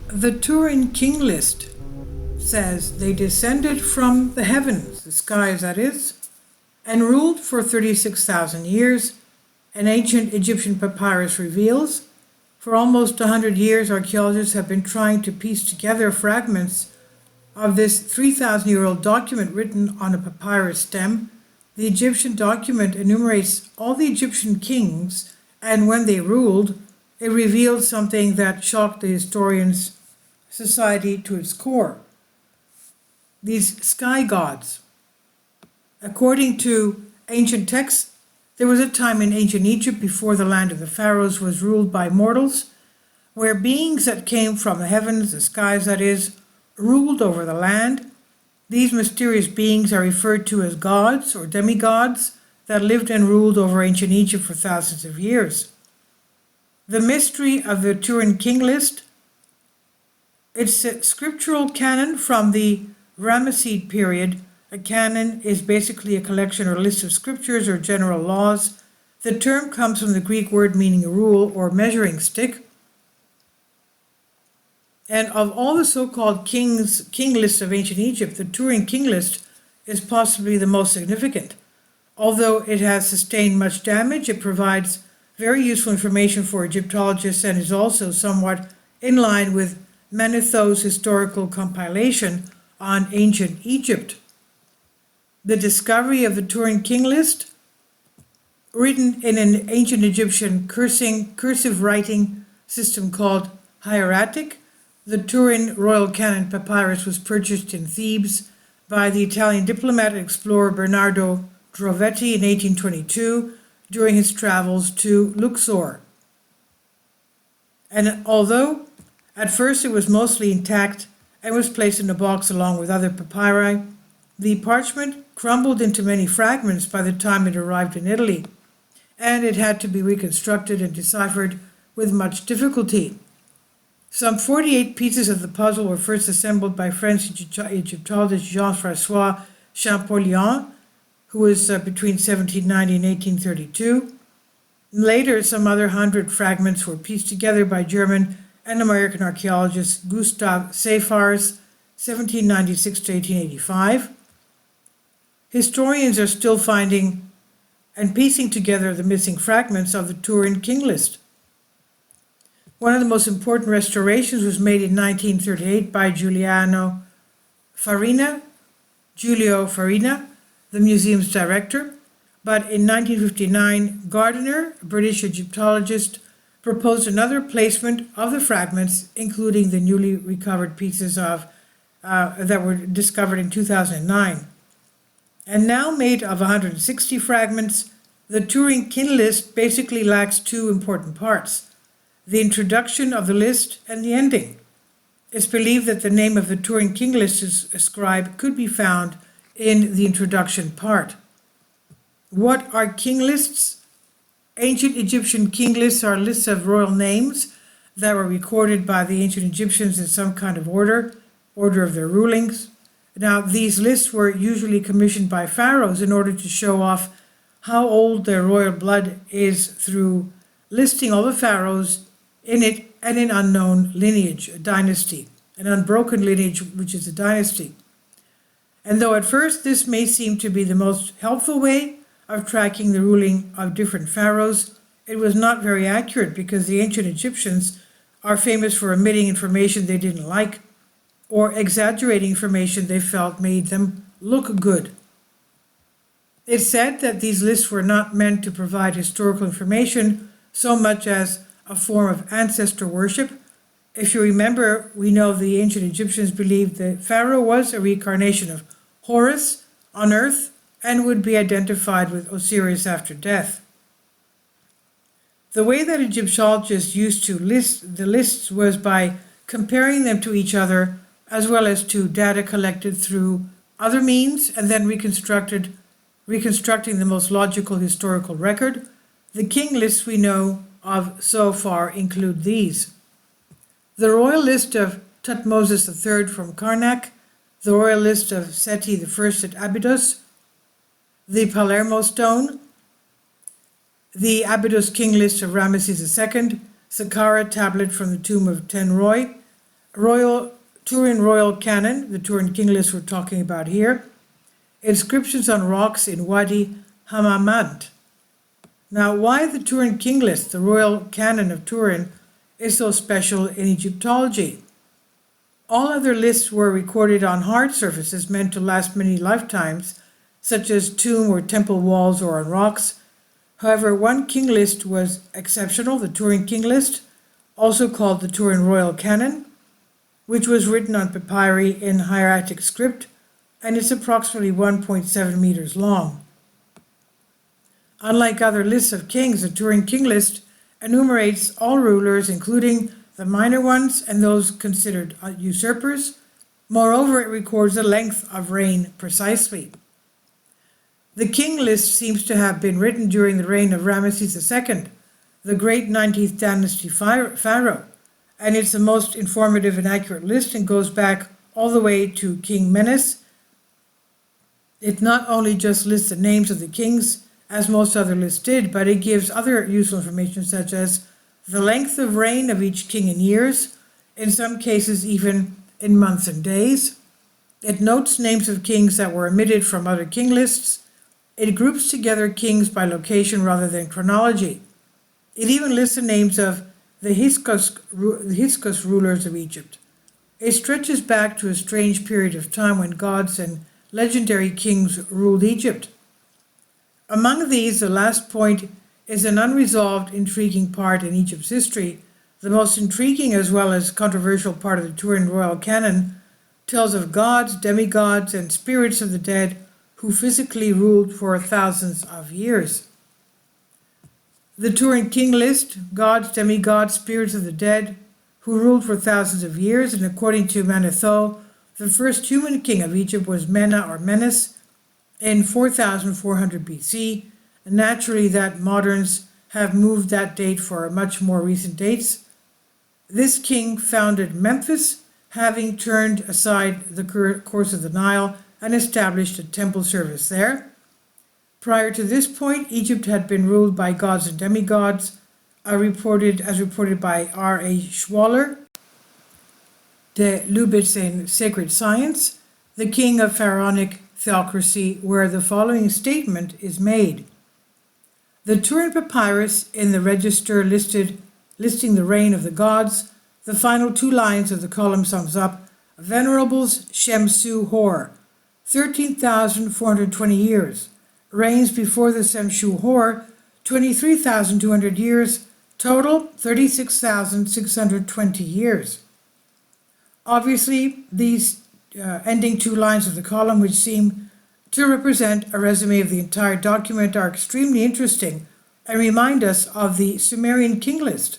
The Turin king list says they descended from the heavens, the skies that is, and ruled for 36,000 years. An ancient Egyptian papyrus reveals, for almost 100 years archaeologists have been trying to piece together fragments of this 3,000-year-old document written on a papyrus stem. The Egyptian document enumerates all the Egyptian kings, and when they ruled, it revealed something that shocked the historian's society to its core. These sky gods. According to ancient texts, there was a time in ancient Egypt before the land of the pharaohs was ruled by mortals, where beings that came from the heavens, the skies that is, ruled over the land. These mysterious beings are referred to as gods or demigods that lived and ruled over ancient Egypt for thousands of years. The mystery of the Turin king list. It's a scriptural canon from the Ramesside period. A canon is basically a collection or list of scriptures or general laws. The term comes from the Greek word meaning a rule or measuring stick. And of all the so-called king lists of ancient Egypt, the Turin king list is possibly the most significant. Although it has sustained much damage, it provides very useful information for Egyptologists and is also somewhat in line with Manetho's historical compilation on ancient Egypt. The discovery of the Turin king list, written in an ancient Egyptian cursive writing system called hieratic. The Turin Royal Canon Papyrus was purchased in Thebes by the Italian diplomat and explorer Bernardo Drovetti in 1822 during his travels to Luxor. And although at first it was mostly intact and was placed in a box along with other papyri, the parchment crumbled into many fragments by the time it arrived in Italy, and it had to be reconstructed and deciphered with much difficulty. Some 48 pieces of the puzzle were first assembled by French Egyptologist Jean-François Champollion, who was between 1790 and 1832. Later, some other 100 fragments were pieced together by German and American archaeologist Gustav Seyfarth, 1796 to 1885. Historians are still finding and piecing together the missing fragments of the Turin king list. One of the most important restorations was made in 1938 by Giulio Farina, the museum's director. But in 1959, Gardiner, a British Egyptologist, proposed another placement of the fragments, including the newly recovered pieces that were discovered in 2009. And now made of 160 fragments, the Turin king list basically lacks two important parts: the introduction of the list and the ending. It's believed that the name of the Turin king list scribe could be found in the introduction part. What are king lists? Ancient Egyptian king lists are lists of royal names that were recorded by the ancient Egyptians in some kind of order of their rulings. Now, these lists were usually commissioned by pharaohs in order to show off how old their royal blood is through listing all the pharaohs in it and in unknown lineage, a dynasty, an unbroken lineage, which is a dynasty. And though at first this may seem to be the most helpful way of tracking the ruling of different pharaohs, it was not very accurate because the ancient Egyptians are famous for omitting information they didn't like or exaggerating information they felt made them look good. It's said that these lists were not meant to provide historical information so much as a form of ancestor worship. If you remember, we know the ancient Egyptians believed that Pharaoh was a reincarnation of Horus on earth and would be identified with Osiris after death. The way that Egyptologists used to list the lists was by comparing them to each other as well as to data collected through other means and then reconstructing the most logical historical record. The king lists we know of so far include these: the royal list of Thutmose III from Karnak, the royal list of Seti I at Abydos, the Palermo stone, the Abydos king list of Ramesses II, Saqqara tablet from the tomb of Tenroi, Turin royal canon, the Turin king list we're talking about here, inscriptions on rocks in Wadi Hamamant. Now, why the Turin king list, the royal canon of Turin, is so special in Egyptology? All other lists were recorded on hard surfaces meant to last many lifetimes, such as tomb or temple walls or on rocks. However, one king list was exceptional, the Turin king list, also called the Turin royal canon, which was written on papyri in hieratic script, and is approximately 1.7 meters long. Unlike other lists of kings, the Turin king list enumerates all rulers, including the minor ones and those considered usurpers. Moreover, it records the length of reign precisely. The king list seems to have been written during the reign of Ramesses II, the great 19th dynasty pharaoh, and it's the most informative and accurate list and goes back all the way to King Menes. It not only just lists the names of the kings, as most other lists did, but it gives other useful information such as the length of reign of each king in years, in some cases even in months and days. It notes names of kings that were omitted from other king lists. It groups together kings by location rather than chronology. It even lists the names of the Hyksos rulers of Egypt. It stretches back to a strange period of time when gods and legendary kings ruled Egypt. Among these, the last point is an unresolved, intriguing part in Egypt's history. The most intriguing as well as controversial part of the Turin royal canon tells of gods, demigods, and spirits of the dead who physically ruled for thousands of years. The Turin king list, gods, demigods, spirits of the dead who ruled for thousands of years, and according to Manetho, the first human king of Egypt was Mena or Menes in 4400 BC. And naturally, that moderns have moved that date for much more recent dates. This king founded Memphis, having turned aside the course of the Nile and established a temple service there. Prior to this point, Egypt had been ruled by gods and demigods, as reported by R.A. Schwaller, de Lubitz in Sacred Science, the king of pharaonic theocracy, where the following statement is made. The Turin Papyrus in the register listing the reign of the gods, the final two lines of the column sums up Venerables Shemsu Hor, 13,420 years, reigns before the Shemsu Hor, 23,200 years, total 36,620 years. Obviously, these ending two lines of the column, which seem to represent a resume of the entire document, are extremely interesting and remind us of the Sumerian king list.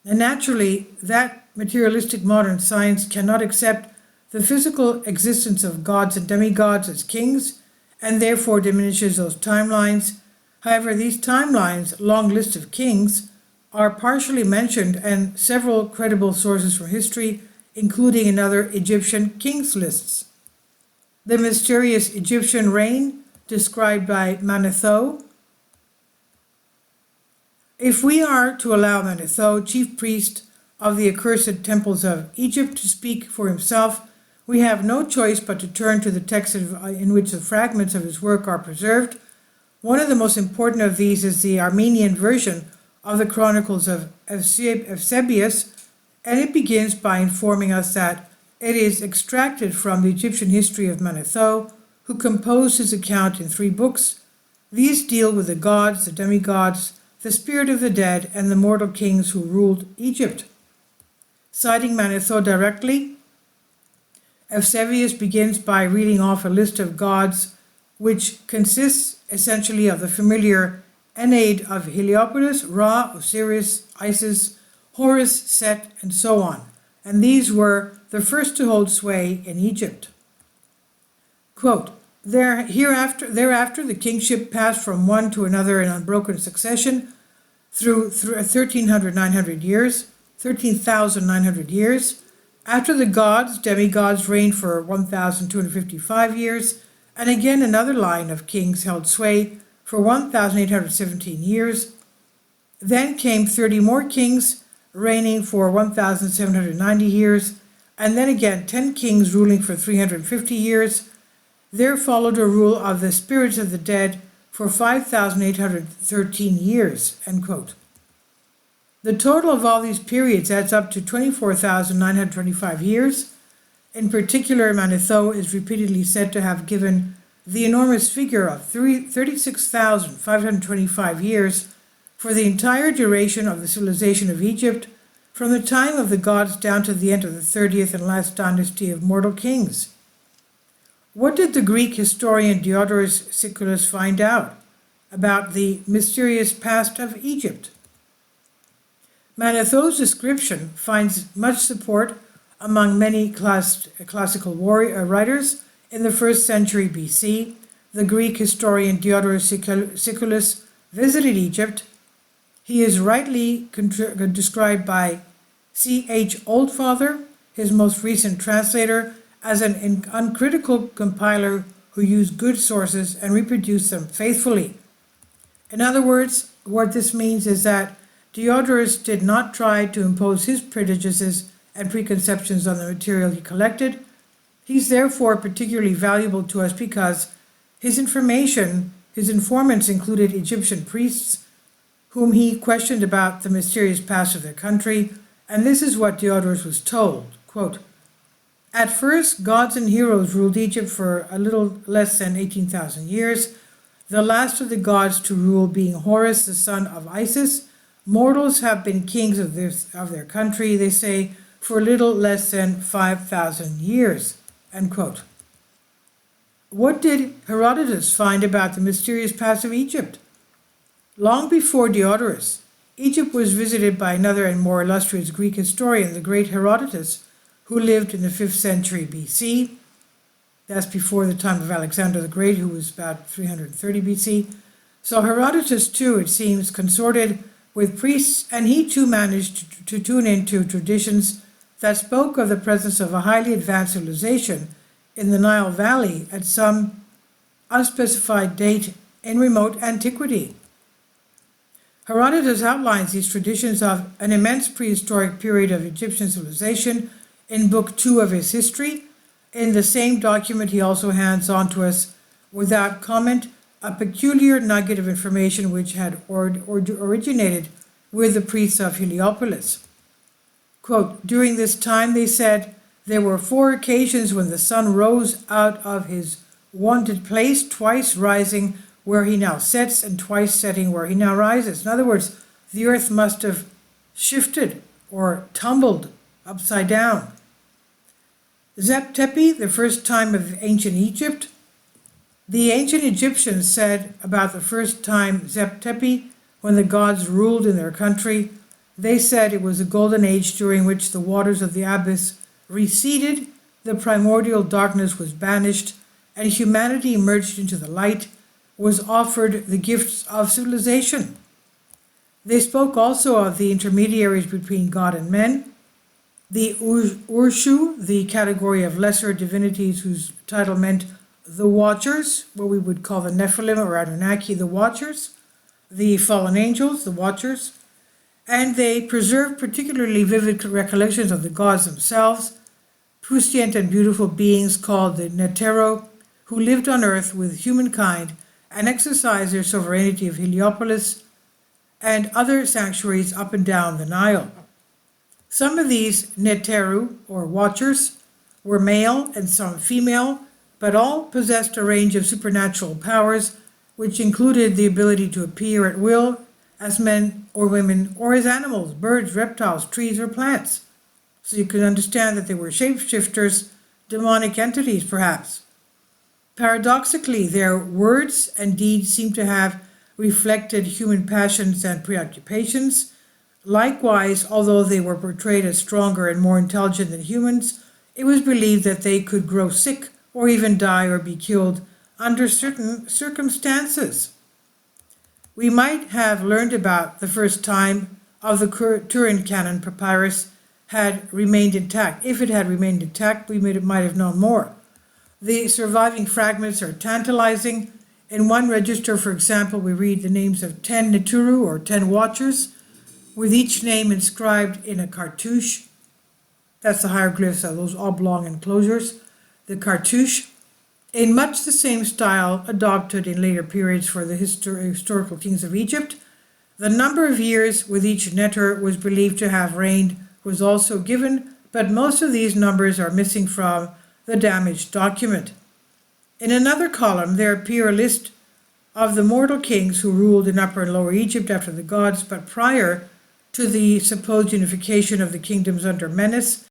And naturally, that materialistic modern science cannot accept the physical existence of gods and demigods as kings, and therefore diminishes those timelines. However, these timelines, long list of kings, are partially mentioned, and several credible sources from history, including another Egyptian kings lists. The mysterious Egyptian reign described by Manetho. If we are to allow Manetho, chief priest of the accursed temples of Egypt, to speak for himself, we have no choice but to turn to the text in which the fragments of his work are preserved. One of the most important of these is the Armenian version of the Chronicles of Eusebius, and it begins by informing us that it is extracted from the Egyptian history of Manetho, who composed his account in 3 books. These deal with the gods, the demigods, the spirit of the dead, and the mortal kings who ruled Egypt. Citing Manetho directly, Eusebius begins by reading off a list of gods, which consists essentially of the familiar Ennead of Heliopolis, Ra, Osiris, Isis, Horus, Set, and so on. And these were the first to hold sway in Egypt. Quote, Thereafter the kingship passed from one to another in unbroken succession through 13,900 years. After the gods, demigods reigned for 1,255 years, and again another line of kings held sway for 1,817 years. Then came 30 more kings, reigning for 1,790 years, and then again 10 kings ruling for 350 years. There followed a rule of the spirits of the dead for 5,813 years, end quote. The total of all these periods adds up to 24,925 years. In particular, Manetho is repeatedly said to have given the enormous figure of 36,525 years for the entire duration of the civilization of Egypt, from the time of the gods down to the end of the 30th and last dynasty of mortal kings. What did the Greek historian Diodorus Siculus find out about the mysterious past of Egypt? Manetho's description finds much support among many classical writers. In the 1st century BC, the Greek historian Diodorus Siculus visited Egypt. He is rightly described by C.H. Oldfather, his most recent translator, as an uncritical compiler who used good sources and reproduced them faithfully. In other words, what this means is that Diodorus did not try to impose his prejudices and preconceptions on the material he collected. He's therefore particularly valuable to us because his informants included Egyptian priests whom he questioned about the mysterious past of their country, and this is what Diodorus was told, quote, "At first, gods and heroes ruled Egypt for a little less than 18,000 years, the last of the gods to rule being Horus, the son of Isis. Mortals have been kings of their country, they say, for a little less than 5,000 years, end quote. What did Herodotus find about the mysterious past of Egypt? Long before Diodorus, Egypt was visited by another and more illustrious Greek historian, the great Herodotus, who lived in the 5th century BC. That's before the time of Alexander the Great, who was about 330 BC. So Herodotus, too, it seems, consorted with priests, and he too managed to tune into traditions that spoke of the presence of a highly advanced civilization in the Nile Valley at some unspecified date in remote antiquity. Herodotus outlines these traditions of an immense prehistoric period of Egyptian civilization in Book 2 of his history. In the same document, he also hands on to us, without comment, a peculiar nugget of information which had originated with the priests of Heliopolis. Quote, "During this time," they said, "there were 4 occasions when the sun rose out of his wonted place, twice rising where he now sets and twice setting where he now rises." In other words, the earth must have shifted or tumbled upside down. Zep Tepi, the first time of ancient Egypt. The ancient Egyptians said about the first time Zep Tepi, when the gods ruled in their country, they said it was a golden age during which the waters of the abyss receded, the primordial darkness was banished, and humanity emerged into the light, was offered the gifts of civilization. They spoke also of the intermediaries between God and men, the Urshu, the category of lesser divinities whose title meant the Watchers, what we would call the Nephilim or Anunnaki, the Watchers, the fallen angels, the Watchers, and they preserved particularly vivid recollections of the gods themselves, prescient and beautiful beings called the Netero, who lived on earth with humankind and exercised their sovereignty of Heliopolis and other sanctuaries up and down the Nile. Some of these Neteru, or Watchers, were male and some female, but all possessed a range of supernatural powers, which included the ability to appear at will as men or women, or as animals, birds, reptiles, trees, or plants. So you can understand that they were shapeshifters, demonic entities perhaps. Paradoxically, their words and deeds seem to have reflected human passions and preoccupations. Likewise, although they were portrayed as stronger and more intelligent than humans, it was believed that they could grow sick or even die or be killed under certain circumstances. We might have learned about the first time of the Turin canon papyrus had remained intact. If it had remained intact, we might have known more. The surviving fragments are tantalizing. In one register, for example, we read the names of 10 Neturu, or 10 Watchers, with each name inscribed in a cartouche. That's the hieroglyphs of those oblong enclosures. The cartouche, in much the same style adopted in later periods for the historical kings of Egypt. The number of years with each netter was believed to have reigned was also given, but most of these numbers are missing from the damaged document. In another column, there appear a list of the mortal kings who ruled in Upper and Lower Egypt after the gods, but prior to the supposed unification of the kingdoms under Menes,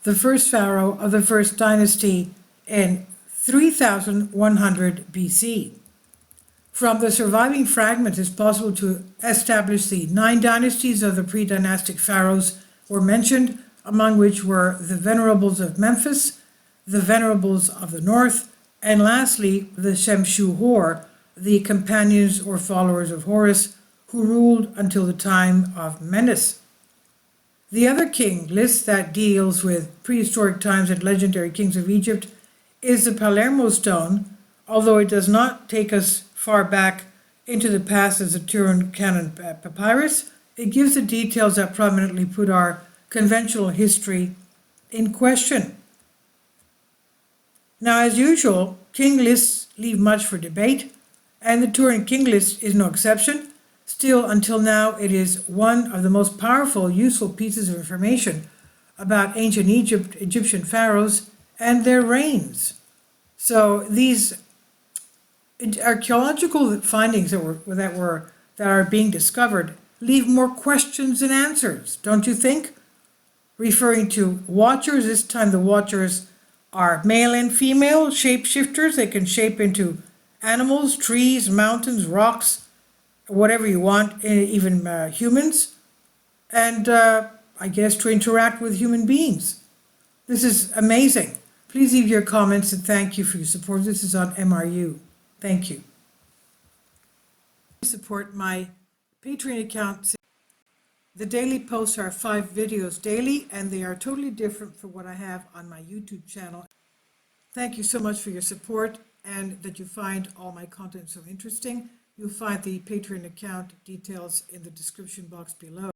the first pharaoh of the first dynasty in 3100 BC. From the surviving fragments, it's possible to establish the 9 dynasties of the pre-dynastic pharaohs were mentioned, among which were the venerables of Memphis, the venerables of the north, and lastly, the Shemshu-Hor, the companions or followers of Horus, who ruled until the time of Menes. The other king list that deals with prehistoric times and legendary kings of Egypt is the Palermo stone, although it does not take us far back into the past as the Turin canon papyrus. It gives the details that prominently put our conventional history in question. Now, as usual, king lists leave much for debate, and the Turin king list is no exception. Still, until now, it is one of the most powerful, useful pieces of information about ancient Egyptian pharaohs and their reigns. So these archaeological findings that are being discovered leave more questions than answers, don't you think? Referring to watchers, this time the watchers are male and female shapeshifters. They can shape into animals, trees, mountains, rocks, whatever you want, even humans, and I guess to interact with human beings. This is amazing. Please leave your comments and thank you for your support. This is on MRU. Thank you. Support my Patreon account. The daily posts are 5 videos daily, and they are totally different from what I have on my YouTube channel. Thank you so much for your support and that you find all my content so interesting. You'll find the Patreon account details in the description box below.